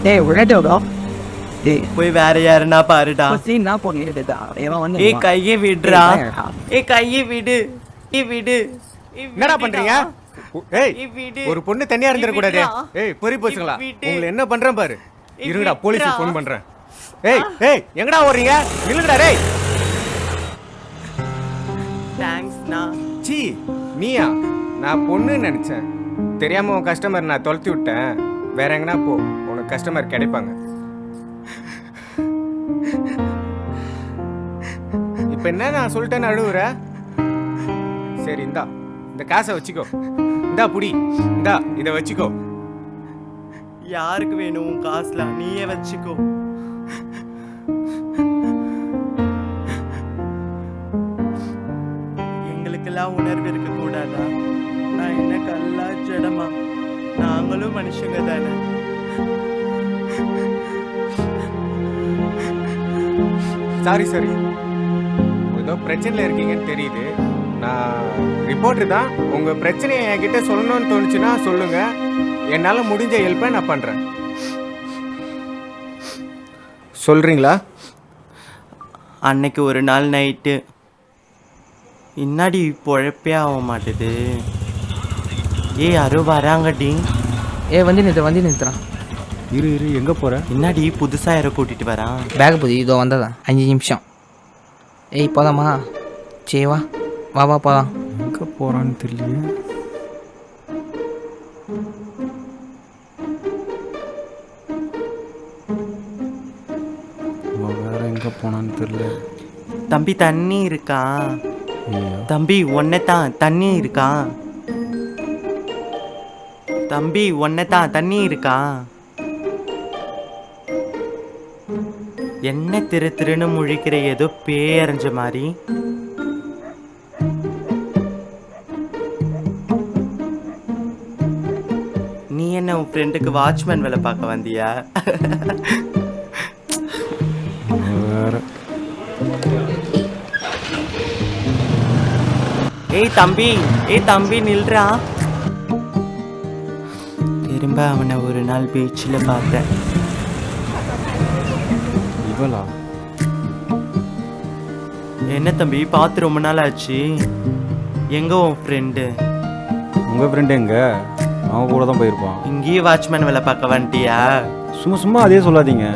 டேய் விடடா. டேய் போய் வேற யாருன்னா பாருடா. சீனா போனிடுடா. இவன் வந்து ஏய் கையை விடுடா. ஏய் கையை விடு. விடு. என்னடா பண்றீங்க? ஏய் ஒரு பொண்ணு தனியா இருந்திர கூடாதே. ஏய் பொறி போச்சுங்களா? உங்களை என்ன பண்றேன் பாரு. இருங்கடா போலீஸ்க்கு ஃபோன் பண்றேன். ஏய் எங்கடா ஓடுறீங்க? நில்லுங்கடா டேய். தேங்க்ஸ்ண்ணா. சீ நீயா? நான் பொண்ணு நினைச்சேன். தெரியாம உன் கஸ்டமர் நான் தொலைத்தி விட்டேன். வேற எங்கனா போ, உனக்கு கஸ்டமர் கிடைப்பாங்க. இப்ப என்ன நான் சொல்லிட்டேன்னு அழுவுற? சரி இந்தா இந்த காசை வச்சுக்கோ. இந்தா புடி. இந்தா இதை வச்சுக்கோ. யாருக்கு வேணும் உன் காசுலாம்? நீயே வச்சுக்கோ. எங்களுக்கெல்லாம் உணர்வு இருக்க கூடாதா? நான் என்ன கல்லா ஜடமா? நாங்களும் மனுஷங்க தானே. சரி ஏதோ பிரச்சனையில் இருக்கீங்கன்னு தெரியுது. நான் ரிப்போர்ட்டர் தான். உங்கள் பிரச்சனையை என்கிட்ட சொல்லணும்னு தோணுச்சுன்னா சொல்லுங்க. என்னால் முடிஞ்ச ஹெல்ப்பை நான் பண்ணுறேன். சொல்கிறீங்களா? அன்னைக்கு ஒரு நாள் நைட்டு இன்னாடி பொழப்பே ஆக மாட்டுது. யாரோ வராங்கடி. வந்து நிறுத்துறான். இரு எங்கே போகிற? இன்னாடி புதுசாக யாரோ கூட்டிகிட்டு வரான். பேக் புது இதோ வந்ததான் 5 நிமிஷம். போதாமா? சரி வா போலாம். எங்கே போகிறான்னு தெரியல. வேற எங்கே போனான்னு தெரியல. தம்பி தண்ணி இருக்கா? தம்பி ஒன்னைத்தான் தண்ணி இருக்கா? தம்பி ஒன்னைத்தான் தண்ணி இருக்கா? என்ன திருன்னு முழிக்கிற? ஏதோ பேரஞ்ச மாதிரி. நீ என்ன உன் ஃப்ரெண்டுக்கு வாட்ச்மேன் வேலை பார்க்க வந்தியா? ஏய் தம்பி நில்றா. திரும்ப அவனை ஒரு நாள் பீச்சில் பார்த்தேன். இவளா? என்ன தம்பி பார்த்து ரொம்ப நாள் ஆச்சு. எங்க உன் ஃப்ரெண்டு? உங்கள் ஃப்ரெண்டு எங்க? அவன் கூட தான் போயிருப்பான். இங்கேயே வாட்ச்மேன் வேலை பார்க்க வந்துட்டியா? சும்மா அதே சொல்லாதீங்க.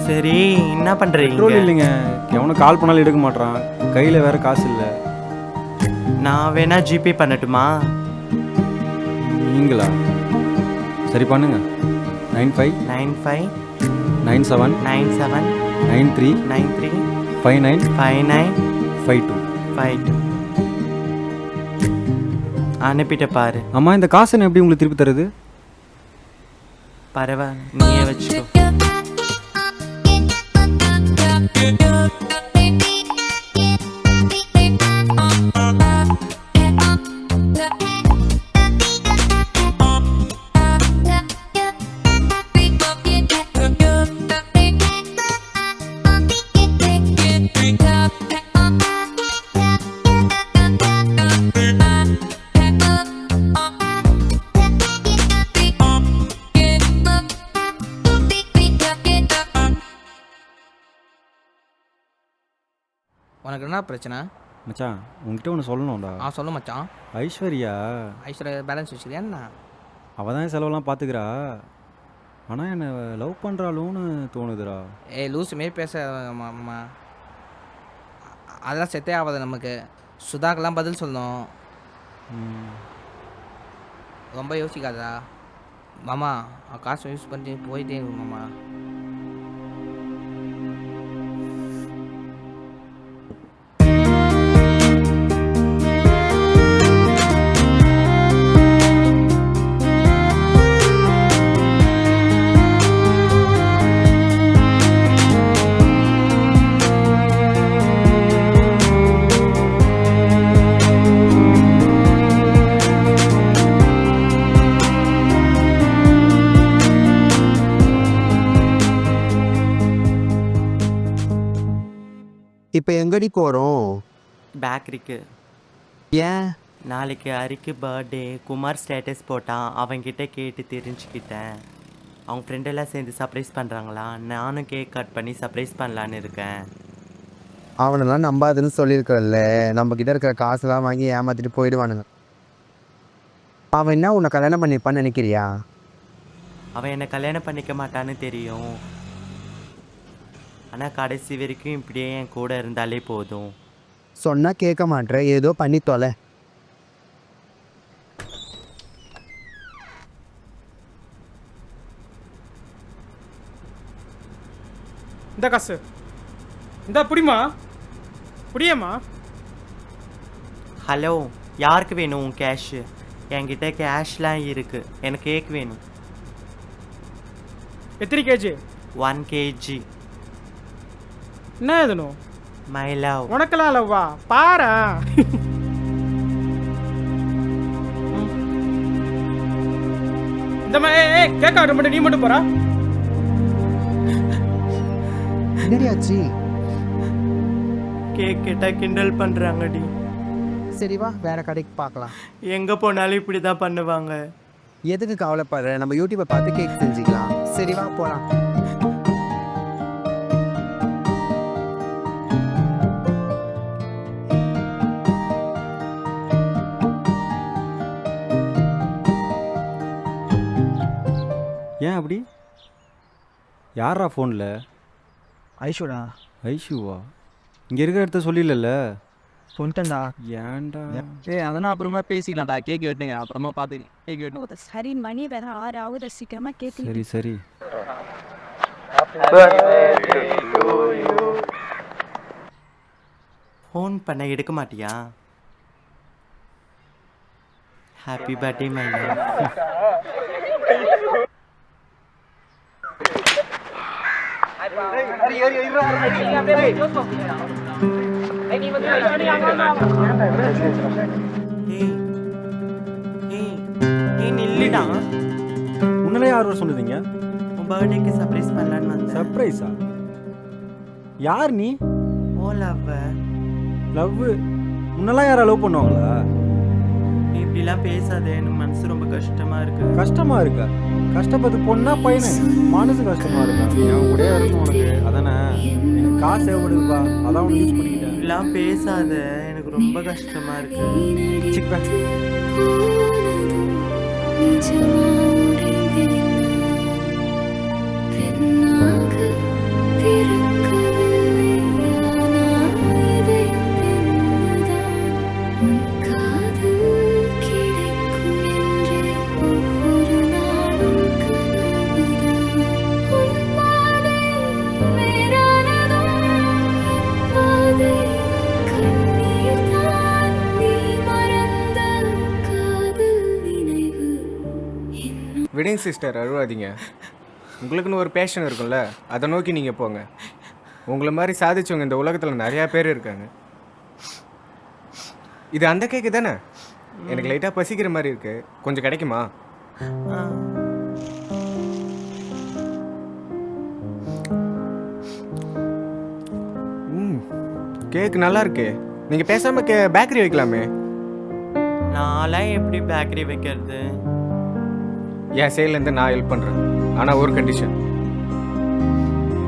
சரி என்ன பண்றீங்க? இல்லைங்க, எவனும் கால் பண்ணாலும் எடுக்க மாட்டான். கையில் வேற காசு இல்லை. நான் வேணா ஜிபே பண்ணட்டுமா? நீங்களா? சரி பண்ணுங்க. 95 97 93 59 52. அனுப்பிட்ட பாரு. அம்மா இந்த காசை நான் எப்படி உங்களுக்கு திருப்பி தருது? பரவாயில்ல நீயே வச்சுக்கோ. உனக்கு என்ன பிரச்சனை மச்சான்? உங்ககிட்ட ஒன்று சொல்லணும்டா. சொல்லு மச்சான். ஐஸ்வர்யா பேலன்ஸ் வச்சுக்கிறியா என்ன? அவள் தான் செலவெல்லாம் பார்த்துக்கிறா. ஆனால் என்னை லவ் பண்ணுறாளுன்னு தோணுதுடா. லூஸ் மாரி பேச மாமா. அதெல்லாம் செட்டே ஆகாது நமக்கு. சுதாக்கெல்லாம் பதில் சொல்லணும். ரொம்ப யோசிக்காதா மாமா. காசு யூஸ் பண்ணி போயிட்டே மாமா. இப்போ எங்கடி போகிறோம்? பேக்கரிக்கு. ஏன்? நாளைக்கு ஹரிக்கு பர்த்டே. குமார் ஸ்டேட்டஸ் போட்டான். அவன்கிட்ட கேட்டு தெரிஞ்சுக்கிட்டேன். அவங்க ஃப்ரெண்டெல்லாம் சேர்ந்து சர்ப்ரைஸ் பண்ணுறாங்களா, நானும் கேக் கட் பண்ணி சர்ப்ரைஸ் பண்ணலான்னு இருக்கேன். அவனெல்லாம் நம்பாதுன்னு சொல்லியிருக்கல. நம்ம கிட்ட இருக்கிற காசுலாம் வாங்கி ஏமாத்திட்டு போயிடுவானுங்க. அவன் என்ன உன்னை கல்யாணம் பண்ணிப்பான்னு நினைக்கிறியா? அவன் என்னை கல்யாணம் பண்ணிக்க மாட்டான்னு தெரியும். ஆனால் கடைசி வரைக்கும் இப்படியே என் கூட இருந்தாலே போதும். சொன்னா கேட்க மாட்டேற, ஏதோ பண்ணி தொலை. இந்த காசு இந்த புடிமா புடியம்மா. ஹலோ, யாருக்கு வேணும் கேஷு? என்கிட்ட கேஷ்லாம் இருக்குது. எனக்கு கேக் வேணும். எத்தனை கேஜி? 1 kg. என்ன எதுனும் மை லவ். உனக்கெல்லாம் இல்லவா பாரா. இந்த மாதிரி கேட்க ஆர்டர் மட்டும் நீ மட்டும் போறா. என்னடியாச்சு? கேக் கேட்டால் கிண்டல் பண்ணுறாங்கடி. சரி வா, வேற கடைக்கு பார்க்கலாம். எங்கே போனாலும் இப்படி தான் பண்ணுவாங்க. எதுக்கு கவலைப்படுற? நம்ம யூடியூப்பை பார்த்து கேக் செஞ்சுக்கலாம். சரி வா போலாம். ஏன் அப்படி? யாரா ஃபோனில்? ஐஷோடா. ஐஷுவா? இங்கே இருக்கிற இடத்த சொல்லிடல. சொல்லிட்டேன்டா. ஏன்டா? அதெல்லாம் அப்புறமா பேசிக்கலாம்டா. கேக் வெட்டுங்க, அப்புறமா பார்த்துக்கலாம். கேக் வெட்டணும். சரி, மணி வேற 6 ஆகுது, சீக்கிரமா கேக். சரி சரி. ஃபோன் பண்ண எடுக்க மாட்டியா? Happy birthday my love. நில்லுடா. உன்னால யார் வர சொன்னீங்க? உன் பர்த்டேக்கு சர்ப்ரைஸ் பண்ணலான்னு வந்தேன். சர்ப்ரைஸா? யார் நீ? ஓ லவ். லவ்? உன்னெல்லாம் யாரா லவ் பண்ணுவாங்களா? நீ இப்படிலாம் பேசாத, எனக்கு மனசு ரொம்ப கஷ்டமா இருக்கு. கஷ்டமா இருக்கா? கஷ்டப்பட்டு பொண்ணா பையனே மனசு கஷ்டமா இருக்கா? என் கூட இருக்கும் உனக்கு அதானே? எனக்கு காசு தேவைப்படுதுப்பா, அதான் உனக்கு யூஸ் பண்ணிக்கிட்டேன். இப்படிலாம் பேசாத, எனக்கு ரொம்ப கஷ்டமா இருக்கு. சிப்பா. விடுங்க சிஸ்டர், அழுவாதீங்க. உங்களுக்குன்னு ஒரு பேஷன் இருக்கும்ல, அதை நோக்கி நீங்கள் போங்க. உங்களை மாதிரி சாதிச்சவங்க இந்த உலகத்தில் நிறையா பேர் இருக்காங்க. இது அந்த கேக்கு தானே? எனக்கு லைட்டாக பசிக்கிற மாதிரி இருக்கு, கொஞ்சம் கிடைக்குமா? கேக் நல்லா இருக்கு. நீங்கள் பேசாமல் பேக்கரி வைக்கலாமே. நான்லாம் எப்படி பேக்கரி வைக்கிறது? என் சைட்லேருந்து நான் ஹெல்ப் பண்ணுறேன், ஆனால் ஒரு கண்டிஷன்.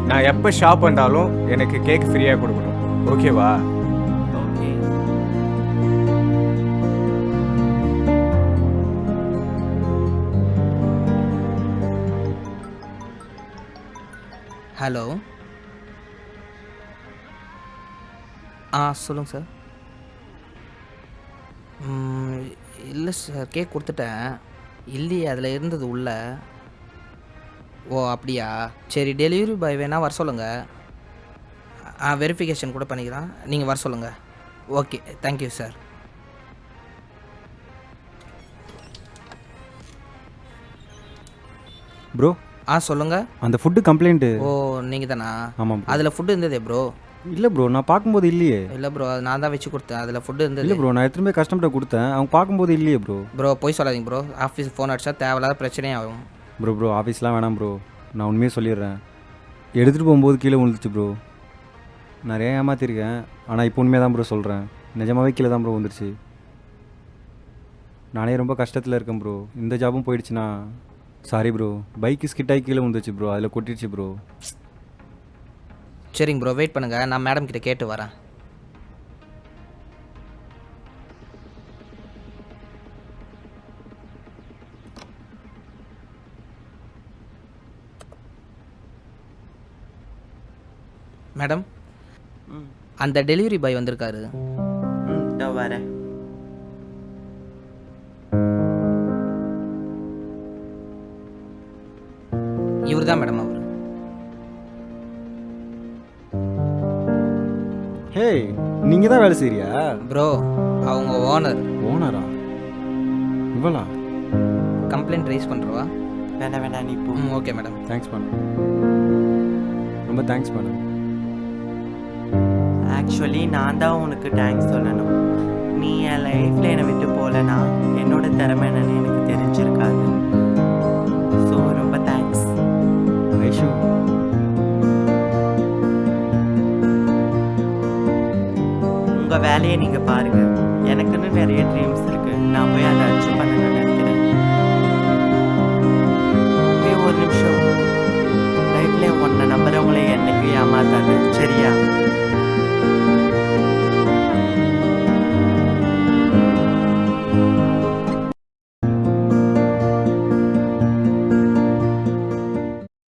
நான் எப்போ ஷாப் வந்தாலும் எனக்கு கேக் ஃப்ரீயாக கொடுக்கணும், ஓகேவா? ஓகே. ஹலோ. சொல்லுங்கள் சார். இல்லை சார், கேக் கொடுத்துட்டேன். இல்லையே, அதில் இருந்தது உள்ள. ஓ அப்படியா? சரி, டெலிவரி பாய் வேணால் வர சொல்லுங்கள். வெரிஃபிகேஷன் கூட பண்ணிக்கலாம், நீங்கள் வர சொல்லுங்கள். Okay, thank you sir. ப்ரோ. சொல்லுங்கள். அந்த ஃபுட்டு கம்ப்ளைண்ட்டு. ஓ நீங்கள் தானா? ஆமாம். அதில் ஃபுட்டு இருந்ததே ப்ரோ. இல்லை ப்ரோ, நான் பார்க்கும்போது இல்லையே. இல்லை ப்ரோ, அது நான் தான் வச்சு கொடுத்தேன். அதில் ஃபுட்டு இருந்தது. இல்லை ப்ரோ, நான் எத்தனை பேர் கஸ்டமர்கிட்ட கொடுத்தேன், அவங்க பார்க்கும்போது இல்லையே ப்ரோ. ப்ரோ போய் சொல்லாதீங்க ப்ரோ. ஆஃபீஸ் ஃபோன் அடிச்சா தேவையில்லாத பிரச்சனையாகும். ப்ரோ ஆஃபீஸ்லாம் வேணாம் ப்ரோ, நான் உண்மையே சொல்லிடுறேன். எடுத்துகிட்டு போகும்போது கீழே விழுந்துச்சு ப்ரோ. நிறைய ஏமாற்றிருக்கேன், ஆனால் இப்போ உண்மையாக தான் ப்ரோ சொல்கிறேன். நிஜமாகவே கீழே தான் ப்ரோ வந்துருச்சு. நானே ரொம்ப கஷ்டத்தில் இருக்கேன் ப்ரோ. இந்த ஜாபும் போயிடுச்சுன்னா சாரி ப்ரோ, பைக்கு ஸ்கிட் ஆகி கீழே விழுந்துச்சு ப்ரோ, அதில் கொட்டிடுச்சு ப்ரோ. சரிங்க ப்ரோ, வெயிட் பண்ணுங்கள், நான் மேடம் கிட்ட கேட்டு வரேன். மேடம், ம் அந்த டெலிவரி பாய் வந்திருக்காரு. ம் இதோ வரேன். இவர் தான் மேடம் அவர். ஹே, நீங்கள் தான் வேலை செய்கிறியா? ப்ரோ, அவங்க ஓனர். ஓனரா? இவளா? கம்ப்ளைண்ட் ரைஸ் பண்ணுறவா? வேணாம் நீ போ. Okay madam. தேங்க்ஸ் மேடம், ரொம்ப தேங்க்ஸ் மேடம். ஆக்சுவலி நான் தான் உனக்கு தேங்க்ஸ் சொல்லணும். நீ என் லைஃப்பில் என்னை விட்டு போகலனா என்னோட திறமை என்னன்னு எனக்கு தெரிஞ்சிருக்காது. ஸோ ரொம்ப தேங்க்ஸ். ஐஷு, உங்கள் வேலையை நீங்கள் பாருங்கள். எனக்குன்னு நிறைய ட்ரீம்ஸ் இருக்குது. நான் போய் அதை அச்சீவ் பண்ணணும்னு நினைக்கிறேன். ஒரு நிமிஷம்.